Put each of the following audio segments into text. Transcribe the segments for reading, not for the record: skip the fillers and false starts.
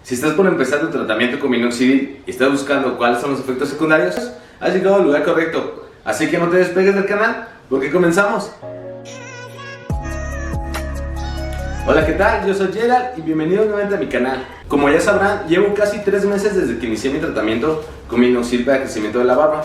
Si estás por empezar tu tratamiento con minoxidil y estás buscando cuáles son los efectos secundarios, has llegado al lugar correcto. Así que no te despegues del canal, porque comenzamos. Hola, ¿qué tal? Yo soy Gerald y bienvenidos nuevamente a mi canal. Como ya sabrán, llevo casi 3 meses desde que inicié mi tratamiento con minoxidil para crecimiento de la barba.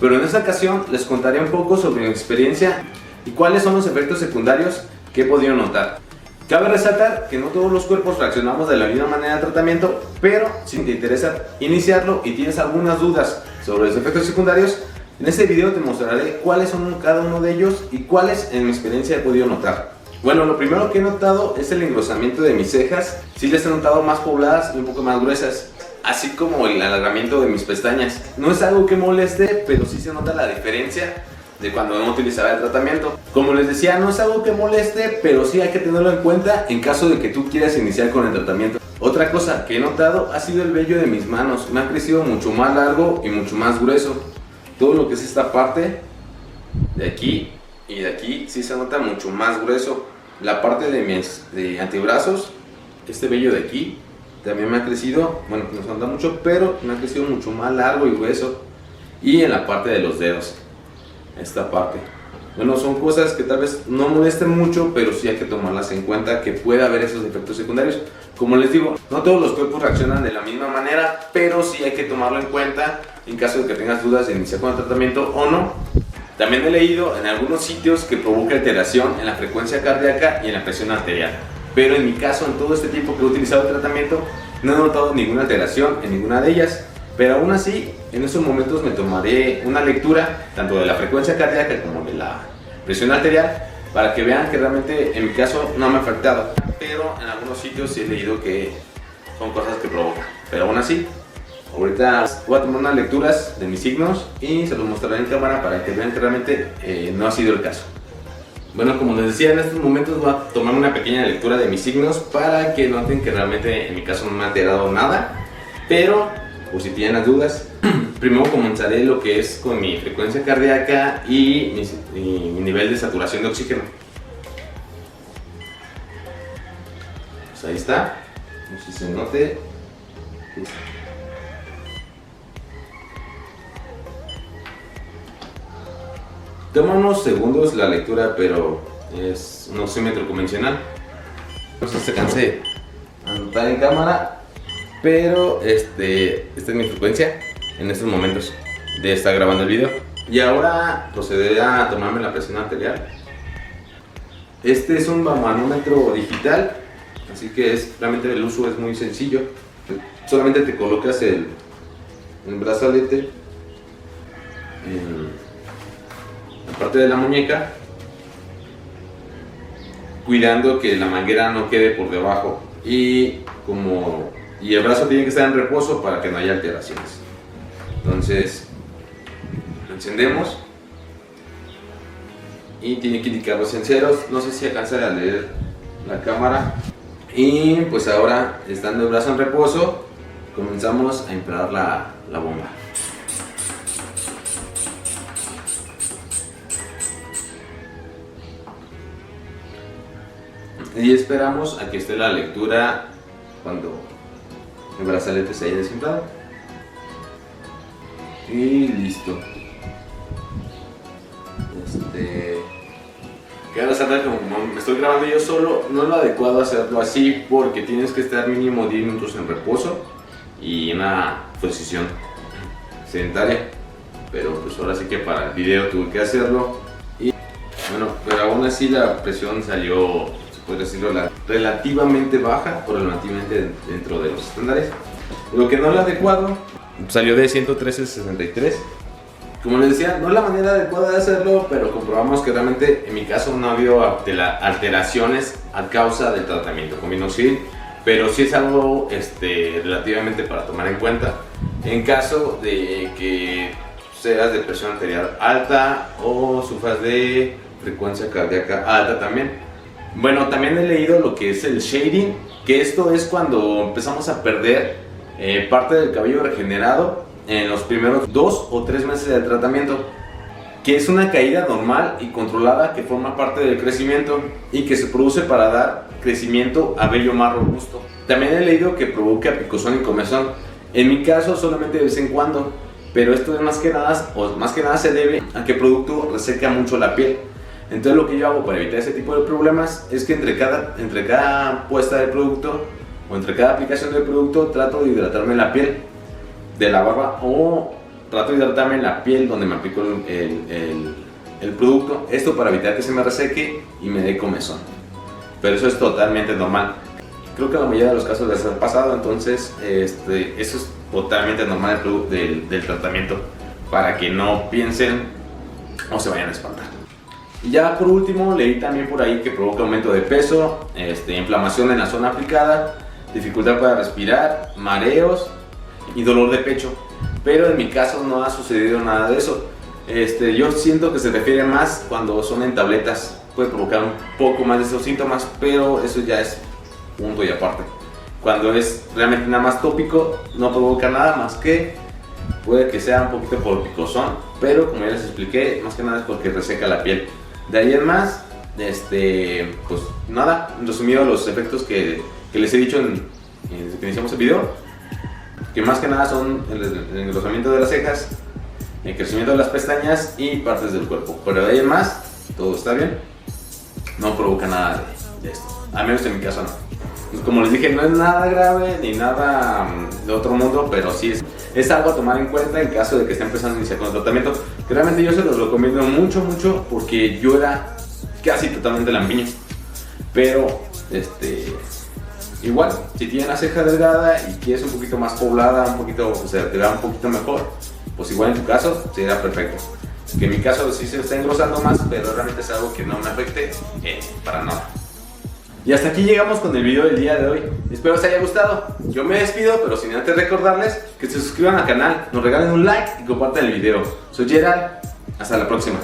Pero en esta ocasión les contaré un poco sobre mi experiencia y cuáles son los efectos secundarios que he podido notar. Cabe resaltar que no todos los cuerpos reaccionamos de la misma manera al tratamiento, pero si te interesa iniciarlo y tienes algunas dudas sobre los efectos secundarios, en este video te mostraré cuáles son cada uno de ellos y cuáles en mi experiencia he podido notar. Bueno, lo primero que he notado es el engrosamiento de mis cejas. Sí las he notado más pobladas y un poco más gruesas, así como el alargamiento de mis pestañas. No es algo que moleste, pero sí se nota la diferencia de cuando no utilizaba el tratamiento. Como les decía, no es algo que moleste, pero sí hay que tenerlo en cuenta en caso de que tú quieras iniciar con el tratamiento. Otra cosa que he notado ha sido el vello de mis manos. Me ha crecido mucho más largo y mucho más grueso. Todo lo que es esta parte de aquí y de aquí sí se nota mucho más grueso. La parte de mis antebrazos, este vello de aquí también me ha crecido, bueno, no se nota mucho, pero me ha crecido mucho más largo y grueso. Y en la parte de los dedos, esta parte. Bueno, son cosas que tal vez no molesten mucho, pero sí hay que tomarlas en cuenta, que puede haber esos efectos secundarios. Como les digo, no todos los cuerpos reaccionan de la misma manera, pero sí hay que tomarlo en cuenta en caso de que tengas dudas de iniciar con el tratamiento o no. También he leído en algunos sitios que provoca alteración en la frecuencia cardíaca y en la presión arterial, pero en mi caso, en todo este tiempo que he utilizado el tratamiento, no he notado ninguna alteración en ninguna de ellas. Pero aún así, en esos momentos me tomaré una lectura tanto de la frecuencia cardíaca como de la presión arterial para que vean que realmente en mi caso no me ha afectado. Pero en algunos sitios sí he leído que son cosas que provocan. Pero aún así, ahorita voy a tomar unas lecturas de mis signos y se los mostraré en cámara para que vean que realmente no ha sido el caso. Bueno, como les decía, en estos momentos voy a tomar una pequeña lectura de mis signos para que noten que realmente en mi caso no me ha alterado nada. Pero por si tienen las dudas, primero comenzaré lo que es con mi frecuencia cardíaca y mi nivel de saturación de oxígeno. Pues ahí está, no sé si se note. Toma unos segundos la lectura, pero es un oxímetro convencional. No sé si se canse de anotar en cámara. Pero esta es mi frecuencia en estos momentos de estar grabando el video. Y ahora procederé a tomarme la presión arterial. Este es un manómetro digital, así que realmente el uso es muy sencillo. Solamente te colocas el brazalete en la parte de la muñeca, cuidando que la manguera no quede por debajo y el brazo tiene que estar en reposo para que no haya alteraciones. Entonces lo encendemos y tiene que indicar los enceros. No sé si alcanza a leer la cámara. Y pues ahora, estando el brazo en reposo, comenzamos a inflar la bomba. Y esperamos a que esté la lectura cuando el brazalete se haya desinflado. Y listo. Quiero resaltar que como me estoy grabando yo solo, no es lo adecuado hacerlo así, porque tienes que estar mínimo 10 minutos en reposo y en una posición sedentaria. Pero pues ahora sí que para el video tuve que hacerlo. Y bueno, pero aún así la presión salió, puede decirlo, relativamente baja o relativamente dentro de los estándares. Lo que no es lo adecuado, salió de 113/63. Como les decía, no es la manera adecuada de hacerlo, pero comprobamos que realmente en mi caso no ha habido alteraciones a causa del tratamiento con minoxidil, pero sí es algo relativamente para tomar en cuenta en caso de que seas de presión arterial alta o sufras de frecuencia cardíaca alta también. Bueno, también he leído lo que es el shading, que esto es cuando empezamos a perder parte del cabello regenerado en los primeros 2 o 3 meses del tratamiento, que es una caída normal y controlada que forma parte del crecimiento y que se produce para dar crecimiento a vello más robusto. También he leído que provoca picazón y comezón. En mi caso solamente de vez en cuando, pero esto es más que nada se debe a que el producto reseca mucho la piel. Entonces lo que yo hago para evitar ese tipo de problemas es que entre cada puesta del producto o entre cada aplicación del producto trato de hidratarme la piel de la barba, o trato de hidratarme en la piel donde me aplico el producto. Esto para evitar que se me reseque y me dé comezón. Pero eso es totalmente normal. Creo que la mayoría de los casos les ha pasado, entonces eso es totalmente normal del tratamiento, para que no piensen o se vayan a espantar. Y ya por último, leí también por ahí que provoca aumento de peso, inflamación en la zona aplicada, dificultad para respirar, mareos y dolor de pecho. Pero en mi caso no ha sucedido nada de eso. Yo siento que se refiere más cuando son en tabletas. Puede provocar un poco más de esos síntomas, pero eso ya es punto y aparte. Cuando es realmente nada más tópico, no provoca nada más que puede que sea un poquito por picozón, pero como ya les expliqué, más que nada es porque reseca la piel. De ahí en más, pues nada, resumido los efectos que les he dicho desde que iniciamos el video, que más que nada son el engrosamiento de las cejas, el crecimiento de las pestañas y partes del cuerpo. Pero de ahí en más, todo está bien, no provoca nada de esto, al menos en mi caso no. Como les dije, no es nada grave ni nada de otro mundo, pero sí es algo a tomar en cuenta en caso de que esté empezando a iniciar con el tratamiento. Que realmente yo se los recomiendo mucho porque yo era casi totalmente lampiño. Pero igual, si tienes la ceja delgada y quieres un poquito más poblada, o sea, te da un poquito mejor, pues igual en tu caso sería perfecto. Que en mi caso sí se está engrosando más, pero realmente es algo que no me afecte para nada. Y hasta aquí llegamos con el video del día de hoy. Espero os haya gustado. Yo me despido, pero sin antes recordarles que se suscriban al canal, nos regalen un like y compartan el video. Soy Gerald, hasta la próxima.